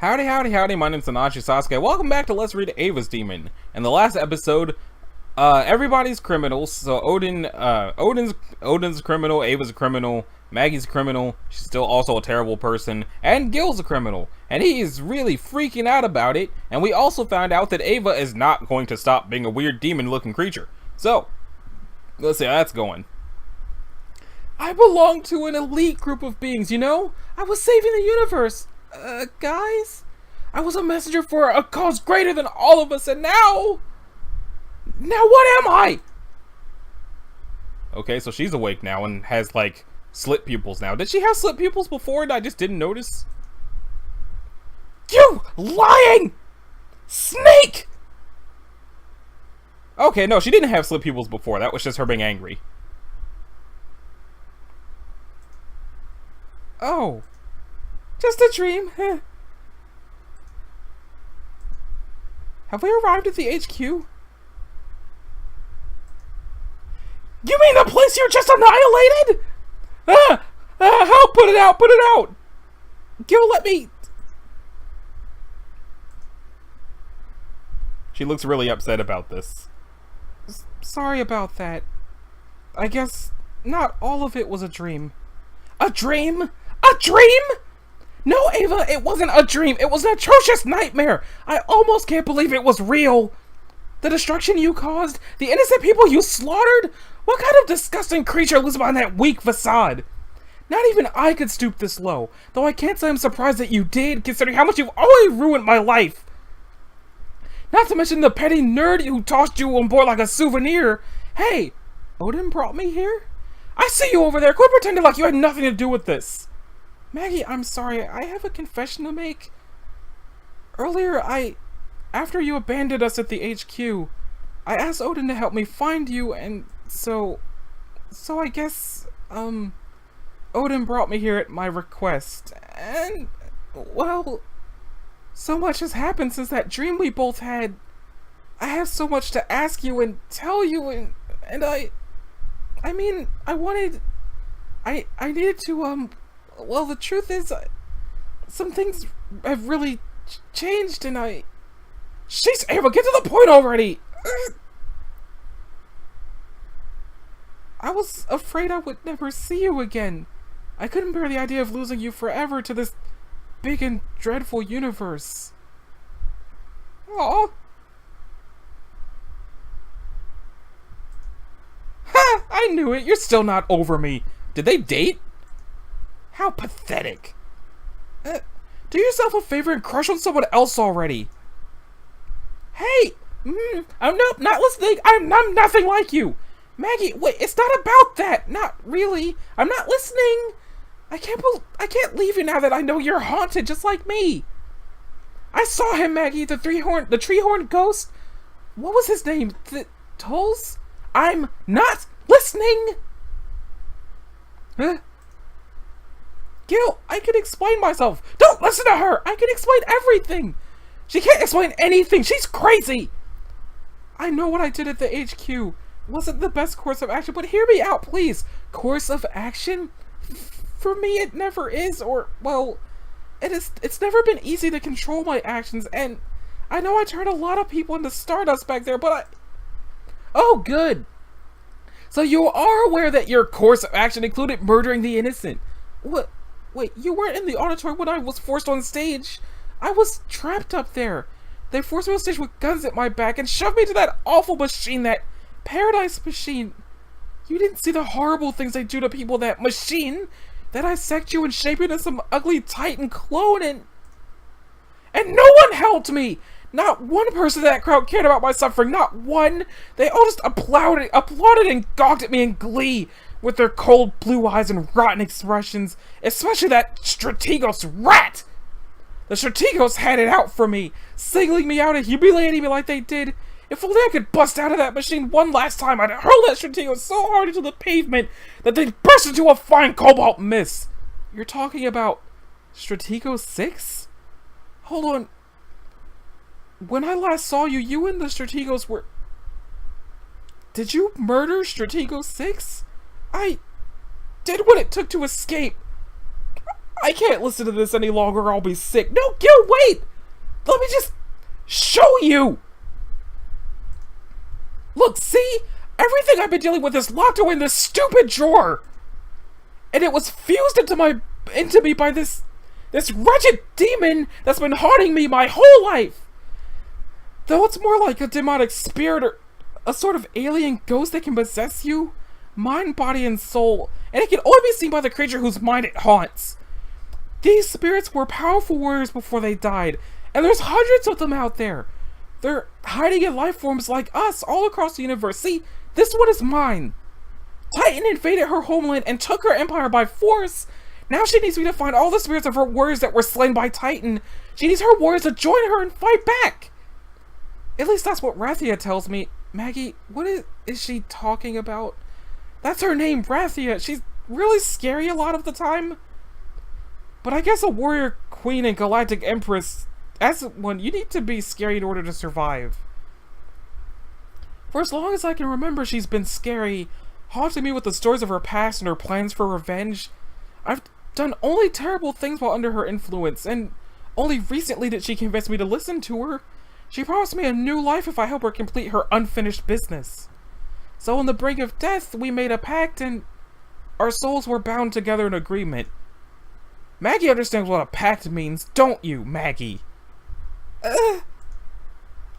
Howdy, howdy, howdy, my name's Sasuke. Welcome back to Let's Read Ava's Demon. In the last episode, everybody's criminals. So Odin's a criminal, Ava's a criminal, Maggie's a criminal, she's still also a terrible person, and Gil's a criminal. And he is really freaking out about it, and we also found out that Ava is not going to stop being a weird demon-looking creature. So, let's see how that's going. I belong to an elite group of beings, you know? I was saving the universe. Guys? I was a messenger for a cause greater than all of us, and now what am I? Okay, so she's awake now and has, like, slit pupils now. Did she have slit pupils before and I just didn't notice? You lying snake! Okay, no, she didn't have slit pupils before. That was just her being angry. Oh. Just a dream. Have we arrived at the HQ? You mean the place you just annihilated? Help! Put it out! Put it out! Gil, let me... She looks really upset about this. Sorry about that. I guess not all of it was a dream. A dream? A dream? No, Ava, it wasn't a dream. It was an atrocious nightmare. I almost can't believe it was real. The destruction you caused, the innocent people you slaughtered. What kind of disgusting creature lives behind that weak facade? Not even I could stoop this low, though I can't say I'm surprised that you did, considering how much you've already ruined my life. Not to mention the petty nerd who tossed you on board like a souvenir. Hey, Odin brought me here? I see you over there. Quit pretending like you had nothing to do with this. Maggie, I'm sorry. I have a confession to make. Earlier, after you abandoned us at the HQ, I asked Odin to help me find you, and so I guess, Odin brought me here at my request. And, well, so much has happened since that dream we both had. I have so much to ask you and tell you, and I needed to, well, the truth is, some things have really changed, and Jeez, Ava, get to the point already! I was afraid I would never see you again. I couldn't bear the idea of losing you forever to this big and dreadful universe. Aww. Ha! I knew it! You're still not over me! Did they date? How pathetic. Do yourself a favor and crush on someone else already. Hey! I'm not listening! I'm nothing like you! Maggie, wait, it's not about that! Not really! I'm not listening! I can't leave you now that I know you're haunted just like me! I saw him, Maggie, the tree-horned ghost! What was his name? Tulls? I'm not listening! Huh? Gil, I can explain myself! Don't listen to her! I can explain everything! She can't explain anything! She's crazy! I know what I did at the HQ wasn't the best course of action, but hear me out, please! Course of action? For me, it never is, or, well, it's never been easy to control my actions, and I know I turned a lot of people into stardust back there, but Oh, good! So you are aware that your course of action included murdering the innocent. What? Wait, you weren't in the auditorium when I was forced on stage? I was trapped up there. They forced me on stage with guns at my back and shoved me to that awful machine, that paradise machine. You didn't see the horrible things they do to people, that machine that dissect you and shape you into some ugly titan clone, and no one helped me. Not one person in that crowd cared about my suffering, not one. They all just applauded and gawked at me in glee with their cold blue eyes and rotten expressions, especially that Strategos rat! The Strategos had it out for me, singling me out and humiliating me like they did. If only I could bust out of that machine one last time, I'd hurl that Strategos so hard into the pavement that they'd burst into a fine cobalt mist. You're talking about Strategos 6? Hold on. When I last saw you, you and the Strategos were... Did you murder Strategos 6? I did what it took to escape. I can't listen to this any longer or I'll be sick. No, Gil, wait! Let me just show you! Look, see? Everything I've been dealing with is locked away in this stupid drawer! And it was fused into me by this wretched demon that's been haunting me my whole life! Though it's more like a demonic spirit or a sort of alien ghost that can possess you, mind, body, and soul, and it can only be seen by the creature whose mind it haunts. These spirits were powerful warriors before they died, and there's hundreds of them out there. They're hiding in life forms like us all across the universe. See, this one is mine. Titan invaded her homeland and took her empire by force. Now she needs me to find all the spirits of her warriors that were slain by Titan. She needs her warriors to join her and fight back. At least that's what Rathia tells me. Maggie, what is she talking about? That's her name, Rathia. She's really scary a lot of the time. But I guess a warrior queen and galactic empress, as one, you need to be scary in order to survive. For as long as I can remember, she's been scary, haunting me with the stories of her past and her plans for revenge. I've done only terrible things while under her influence, and only recently did she convince me to listen to her. She promised me a new life if I help her complete her unfinished business. So on the brink of death, we made a pact and our souls were bound together in agreement. Maggie understands what a pact means, don't you, Maggie? I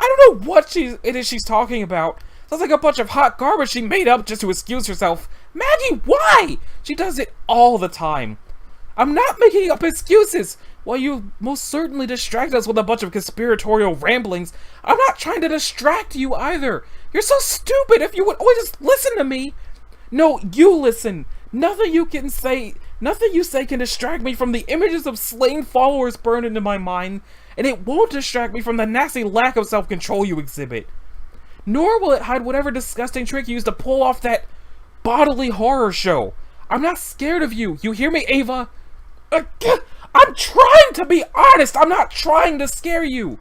don't know what it is she's talking about. Sounds like a bunch of hot garbage she made up just to excuse herself. Maggie, why? She does it all the time. I'm not making up excuses. While you most certainly distract us with a bunch of conspiratorial ramblings, I'm not trying to distract you either. You're so stupid. If you would only just listen to me. No, you listen. Nothing you say can distract me from the images of slain followers burned into my mind, and it won't distract me from the nasty lack of self-control you exhibit. Nor will it hide whatever disgusting trick you used to pull off that bodily horror show. I'm not scared of you. You hear me, Ava? I'm trying to be honest. I'm not trying to scare you.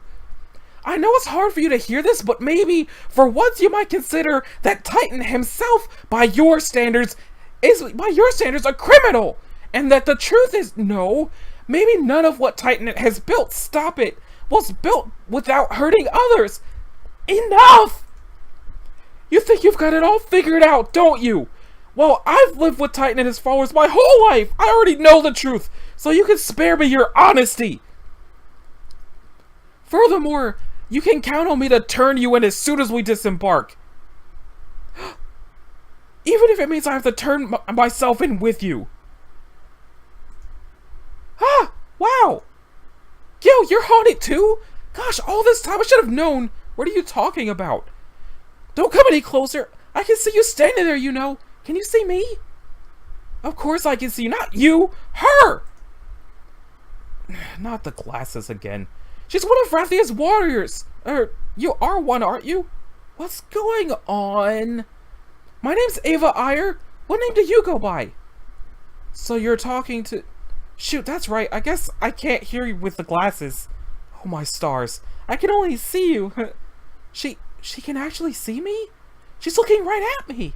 I know it's hard for you to hear this, but maybe for once you might consider that Titan himself, by your standards, is a criminal. And that the truth is, no, maybe none of what Titan has built, stop it, was built without hurting others. Enough! You think you've got it all figured out, don't you? Well, I've lived with Titan and his followers my whole life. I already know the truth, so you can spare me your honesty. Furthermore, you can count on me to turn you in as soon as we disembark. Even if it means I have to turn myself in with you. Ah, wow. Gil, you're haunted too? Gosh, all this time I should have known. What are you talking about? Don't come any closer. I can see you standing there, you know. Can you see me? Of course I can see you, not you, her! Not the glasses again. She's one of Rathia's warriors. You are one, aren't you? What's going on? My name's Ava I've. What name do you go by? So you're talking to... Shoot, that's right. I guess I can't hear you with the glasses. Oh my stars. I can only see you. She can actually see me? She's looking right at me.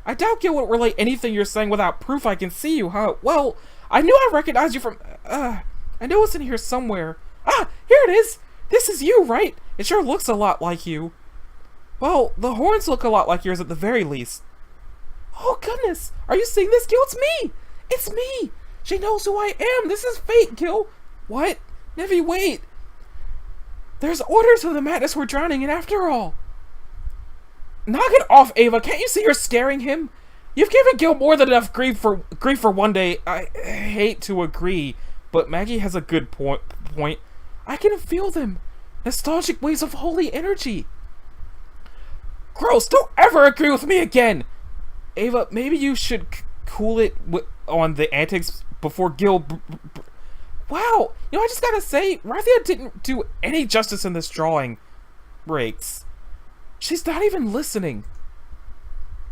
I doubt Gil would relay anything you're saying without proof I can see you, huh? Well, I knew I recognized you from... I knew it was in here somewhere. Ah, here it is! This is you, right? It sure looks a lot like you. Well, the horns look a lot like yours at the very least. Oh, goodness! Are you seeing this, Gil? It's me! It's me! She knows who I am! This is fate, Gil! What? Nevi, wait! There's orders to the madness we're drowning in after all! Knock it off, Ava! Can't you see you're scaring him? You've given Gil more than enough grief for one day. I hate to agree, but Maggie has a good point. I can feel them. Nostalgic waves of holy energy. Gross! Don't ever agree with me again! Ava, maybe you should cool it on the antics before Gil... Wow! You know, I just gotta say, Rathia didn't do any justice in this drawing. Breaks. She's not even listening.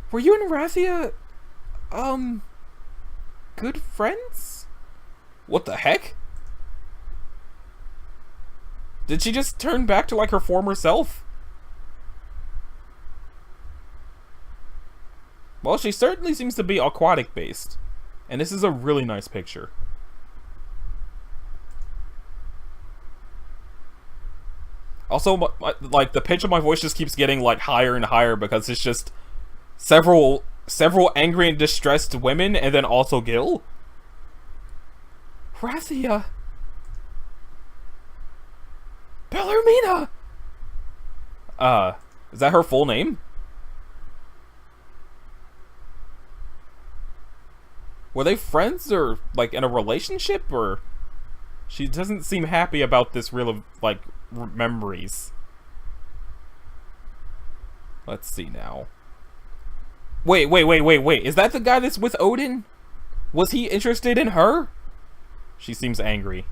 Were you and Rathia... good friends? What the heck? Did she just turn back to, like, her former self? Well, she certainly seems to be aquatic-based. And this is a really nice picture. Also, like, the pitch of my voice just keeps getting, like, higher and higher because it's just several angry and distressed women, and then also Gil. Rathia. Bellarmina! Is that her full name? Were they friends, or, like, in a relationship, or... She doesn't seem happy about this real, like, memories. Let's see now. Wait. Is that the guy that's with Odin? Was he interested in her? She seems angry.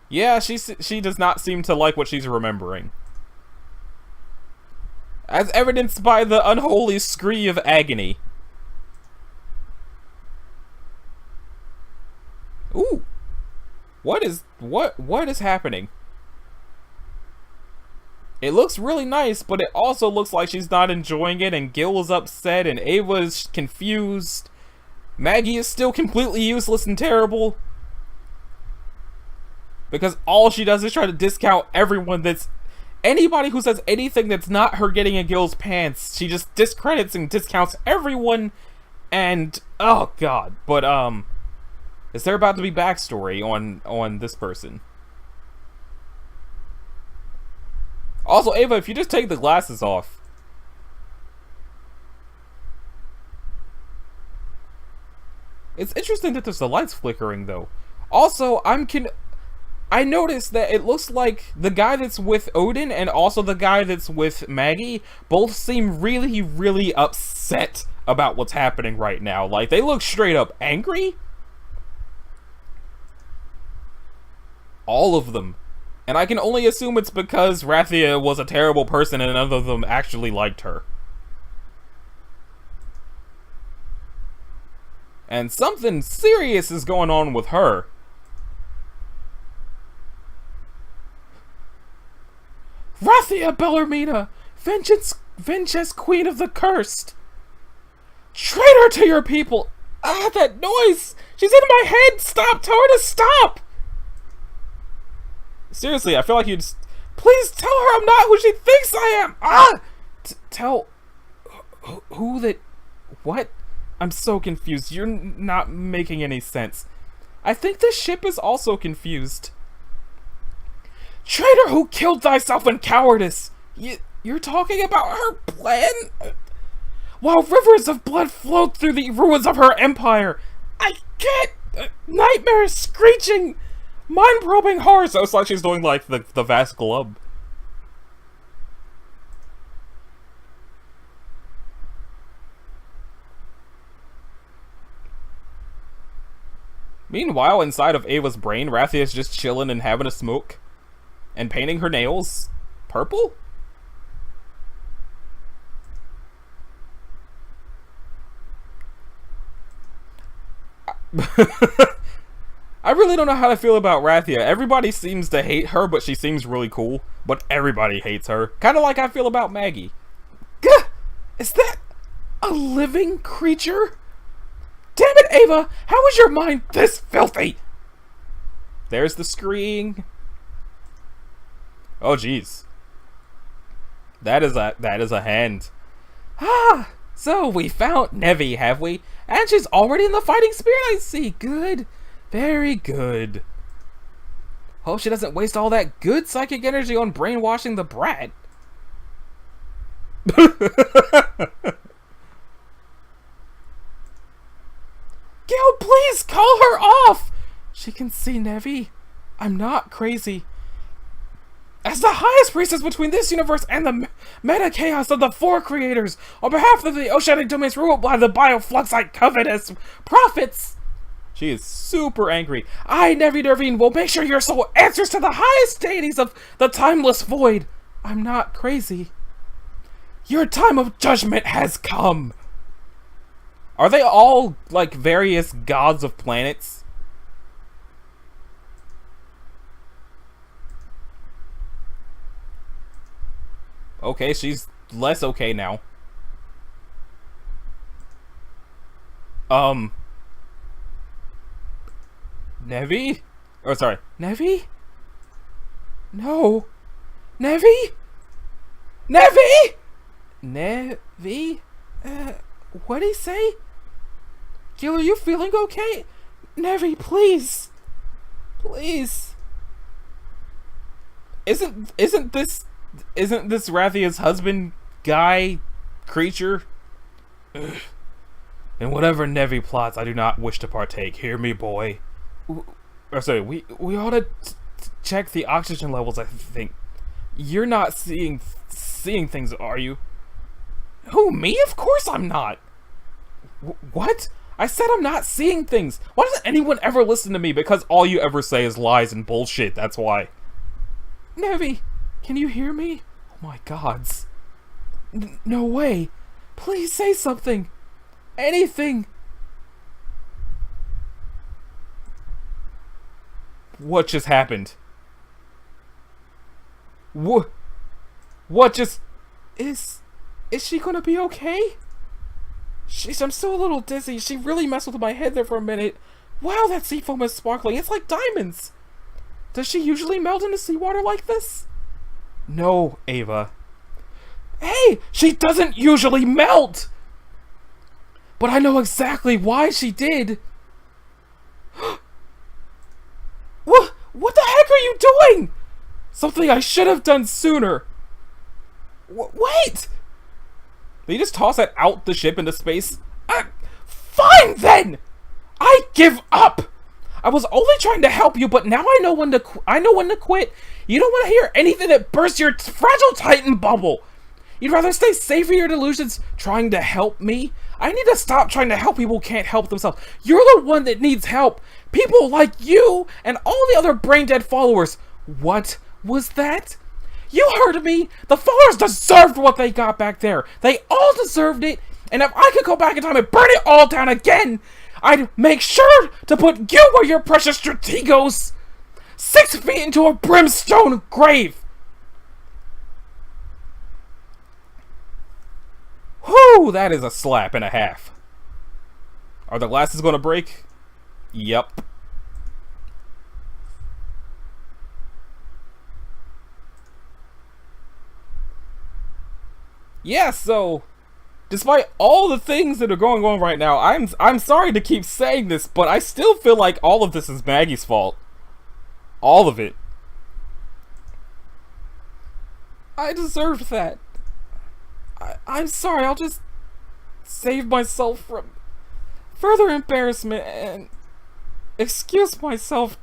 Yeah, she does not seem to like what she's remembering. As evidenced by the unholy scree of agony. Ooh. What is happening? It looks really nice, but it also looks like she's not enjoying it, and Gil is upset, and Ava is confused. Maggie is still completely useless and terrible. Because all she does is try to discount everyone that's... Anybody who says anything that's not her getting in Gil's pants, she just discredits and discounts everyone, and... Oh, God. But, is there about to be backstory on this person? Also, Ava, if you just take the glasses off... It's interesting that there's the lights flickering, though. Also, I noticed that it looks like the guy that's with Odin and also the guy that's with Maggie both seem really, really upset about what's happening right now. Like, they look straight up angry. All of them. And I can only assume it's because Rathia was a terrible person and none of them actually liked her. And something serious is going on with her. Rathia Bellarmina, vengeance queen of the cursed. Traitor to your people. Ah, that noise. She's in my head. Stop. Tell her to stop. Seriously, I feel like you just... Please tell her I'm not who she thinks I am. Ah. Tell... Who that... What? I'm so confused. You're not making any sense. I think the ship is also confused. Traitor who killed thyself in cowardice! You're talking about her plan? While rivers of blood flowed through the ruins of her empire! I get nightmares, screeching, mind-probing horror! So it's like she's doing, like, the vast glub. Meanwhile, inside of Ava's brain, Rathia is just chilling and having a smoke. And painting her nails purple? I really don't know how to feel about Rathia. Everybody seems to hate her, but she seems really cool. But everybody hates her. Kind of like I feel about Maggie. Gah! Is that a living creature? Damn it, Ava! How is your mind this filthy? There's the screeing. Oh, jeez. That is a hand. Ah, so we found Nevi, have we? And she's already in the fighting spirit, I see. Good. Very good. Hope she doesn't waste all that good psychic energy on brainwashing the brat. Gil, please call her off! She can see Nevi. I'm not crazy. As the highest priestess between this universe and the meta-chaos of the four creators, on behalf of the oceanic domains ruled by the biofluxite covetous prophets, she is super angry. I, Nevi Dervine, will make sure your soul answers to the highest deities of the timeless void. I'm not crazy. Your time of judgment has come. Are they all, like, various gods of planets? Okay, she's less okay now. Nevi? Oh, sorry. Nevi? No. Nevi? Nevi? Nevi? What'd he say? Gil, are you feeling okay? Nevi, please. Please. Isn't this Rathia's husband, guy, creature? Ugh. In whatever Nevi plots, I do not wish to partake. Hear me, boy. Sorry, we ought to check the oxygen levels, I think. You're not seeing things, are you? Who, me? Of course I'm not. What? I said I'm not seeing things. Why doesn't anyone ever listen to me? Because all you ever say is lies and bullshit, that's why. Nevi, can you hear me? Oh my gods. No way. Please say something. Anything. What just happened? What just... Is she gonna be okay? I'm still a little dizzy. She really messed with my head there for a minute. Wow, that sea foam is sparkling. It's like diamonds. Does she usually melt into seawater like this? No, Ava. Hey, she doesn't usually melt! But I know exactly why she did. What the heck are you doing? Something I should have done sooner. Wait! Did you just toss that out the ship into space? Fine then! I give up! I was only trying to help you, but now I know when to quit. You don't want to hear anything that bursts your fragile Titan bubble. You'd rather stay safe in your delusions trying to help me? I need to stop trying to help people who can't help themselves. You're the one that needs help. People like you and all the other brain-dead followers. What was that? You heard me. The followers deserved what they got back there. They all deserved it. And if I could go back in time and burn it all down again, I'd make sure to put you where your precious strategos. 6 feet into a brimstone grave. Whew, that is a slap and a half. Are the glasses gonna break? Yep. Yeah, so despite all the things that are going on right now, I'm sorry to keep saying this, but I still feel like all of this is Maggie's fault. All of it. I deserved that. I'm sorry, I'll just save myself from further embarrassment and excuse myself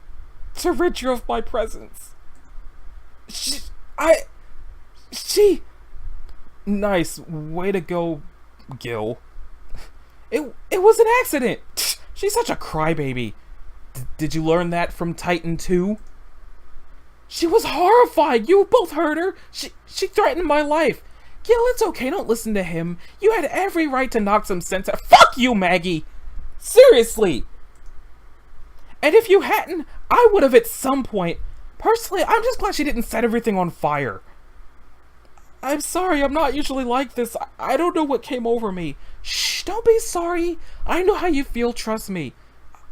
to rid you of my presence. She... Nice. Way to go, Gil. It was an accident. She's such a crybaby. Did you learn that from Titan 2? She was horrified. You both heard her. She threatened my life. Gil, it's okay. Don't listen to him. You had every right to knock some sense out. Fuck you, Maggie. Seriously. And if you hadn't, I would have at some point. Personally, I'm just glad she didn't set everything on fire. I'm sorry, I'm not usually like this. I don't know what came over me. Shh, don't be sorry. I know how you feel, trust me.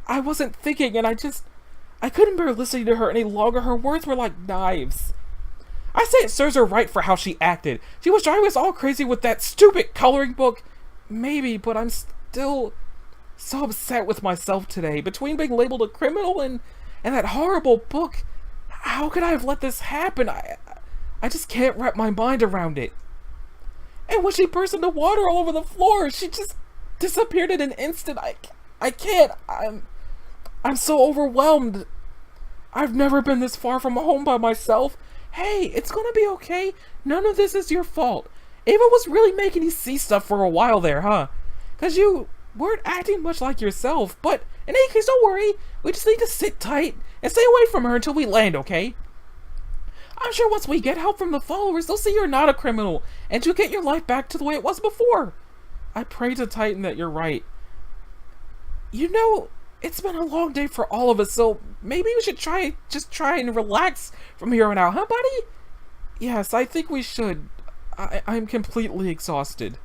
I wasn't thinking and I couldn't bear listening to her any longer. Her words were like knives. I say it serves her right for how she acted. She was driving us all crazy with that stupid coloring book. Maybe, but I'm still so upset with myself today. Between being labeled a criminal and that horrible book, how could I have let this happen? I just can't wrap my mind around it. And when she burst into water all over the floor, she just disappeared in an instant. I can't. I'm so overwhelmed. I've never been this far from home by myself. Hey, it's gonna be okay. None of this is your fault. Ava was really making you see stuff for a while there, huh? Cause you weren't acting much like yourself. But in any case, don't worry. We just need to sit tight and stay away from her until we land, okay? I'm sure once we get help from the followers, they'll see you're not a criminal, and you'll get your life back to the way it was before. I pray to Titan that you're right. You know, it's been a long day for all of us, so maybe we should just try and relax from here on out, huh, buddy? Yes, I think we should. I'm completely exhausted.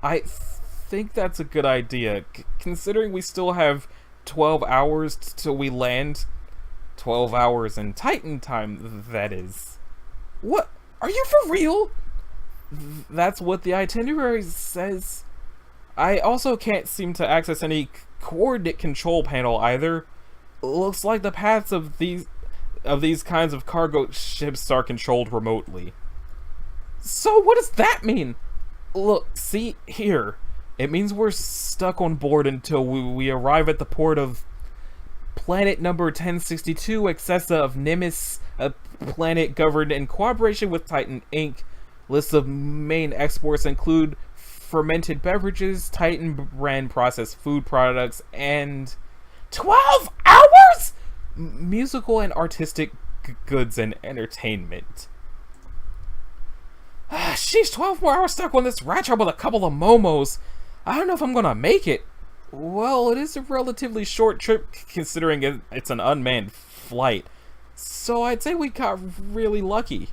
I think that's a good idea, considering we still have 12 hours till we land. 12 hours in Titan time, that is. What? Are you for real? That's what the itinerary says. I also can't seem to access any coordinate control panel either. Looks like the paths of these kinds of cargo ships are controlled remotely. So what does that mean? Look, see here. It means we're stuck on board until we arrive at the port of planet number 1062, Excessa of Nimis, a planet governed in cooperation with Titan Inc. Lists of main exports include fermented beverages, Titan brand processed food products, and 12 hours? Musical and artistic goods and entertainment. Sheesh, 12 more hours stuck on this rat trap with a couple of momos. I don't know if I'm gonna make it. Well, it is a relatively short trip considering it's an unmanned flight. So I'd say we got really lucky.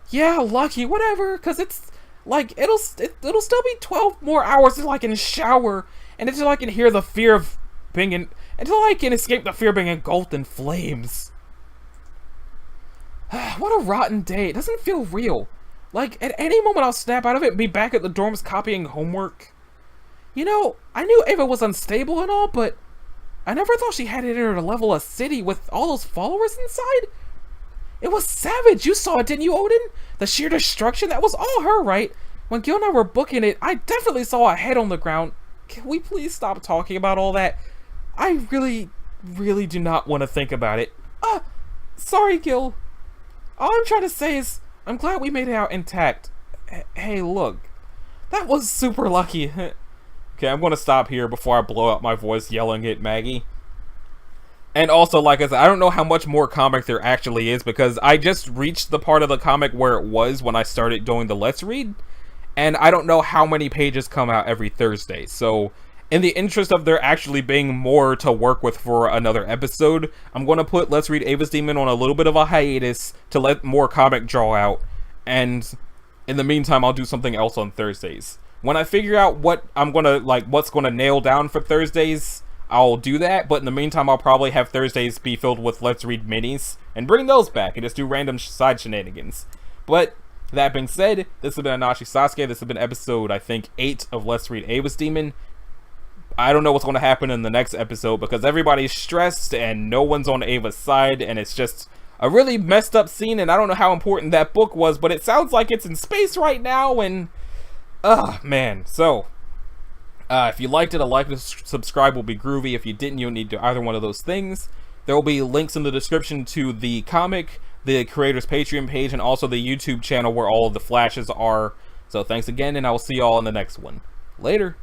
Yeah, lucky, whatever, cause it's like it'll still be 12 more hours until I can shower and until I can hear the fear of being until I can escape the fear of being engulfed in flames. What a rotten day. It doesn't feel real. Like, at any moment I'll snap out of it and be back at the dorms copying homework. You know, I knew Ava was unstable and all, but I never thought she had it in her to level a city with all those followers inside. It was savage. You saw it, didn't you, Odin? The sheer destruction, that was all her, right? When Gil and I were booking it, I definitely saw a head on the ground. Can we please stop talking about all that? I really do not want to think about it. Sorry, Gil. All I'm trying to say is, I'm glad we made it out intact. Hey, look. That was super lucky. Okay, I'm gonna stop here before I blow out my voice yelling at Maggie. And also, like I said, I don't know how much more comic there actually is because I just reached the part of the comic where it was when I started doing the Let's Read. And I don't know how many pages come out every Thursday. So, in the interest of there actually being more to work with for another episode, I'm going to put Let's Read Ava's Demon on a little bit of a hiatus to let more comic draw out. And in the meantime, I'll do something else on Thursdays. When I figure out what I'm going to, like, what's going to nail down for Thursdays, I'll do that. But in the meantime, I'll probably have Thursdays be filled with Let's Read minis and bring those back and just do random side shenanigans. But that being said, this has been Anashi Sasuke. This has been episode, I think, 8 of Let's Read Ava's Demon. I don't know what's going to happen in the next episode because everybody's stressed and no one's on Ava's side, and it's just a really messed up scene, and I don't know how important that book was, but it sounds like it's in space right now, and man. So if you liked it, a like and subscribe will be groovy. If you didn't, you don't need to do either one of those things. There will be links in the description to the comic, the creator's Patreon page, and also the YouTube channel where all of the flashes are. So thanks again, and I will see y'all in the next one. Later.